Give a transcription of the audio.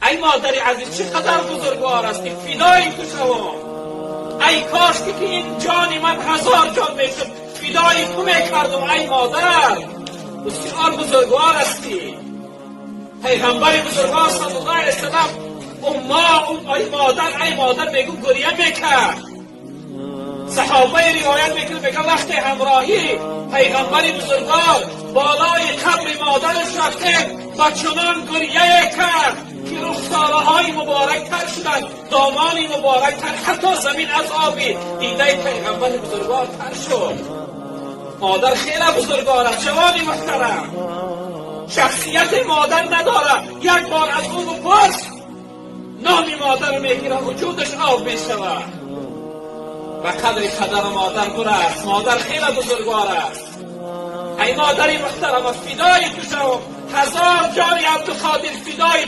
ای مادری عزیز چقدر بزرگوار هستی، فدای تو شوم. ای کاش که این جان من 1000 جان میشد، فدای تو میکردم. ای مادر بسیار بزرگوار هستی. پیغمبر بزرگوار صلی الله علیه وسلم ای مادر میگو گریه میکرد. صحابه روایت میکنه میگه وقتی همراهی پیغمبر بزرگوار بالای قبر مادرش رفته و چنان گریه کرد که رخسارهای مبارک تر شدن، دامانی مبارک تر، حتی زمین از آبی دیده پیغمبر بزرگوار تر شد. مادر خیلی بزرگوار است. جوانی محترم، شخصیت مادر نداره، یک بار از او بپرس نامی مادر رو میگیره وجودش آب میشود. و قدر مادر بر است. مادر خیلی بزرگوار است. ای مادری محترم، فدای تو شوم. 1000 جان عبدالقادر فدای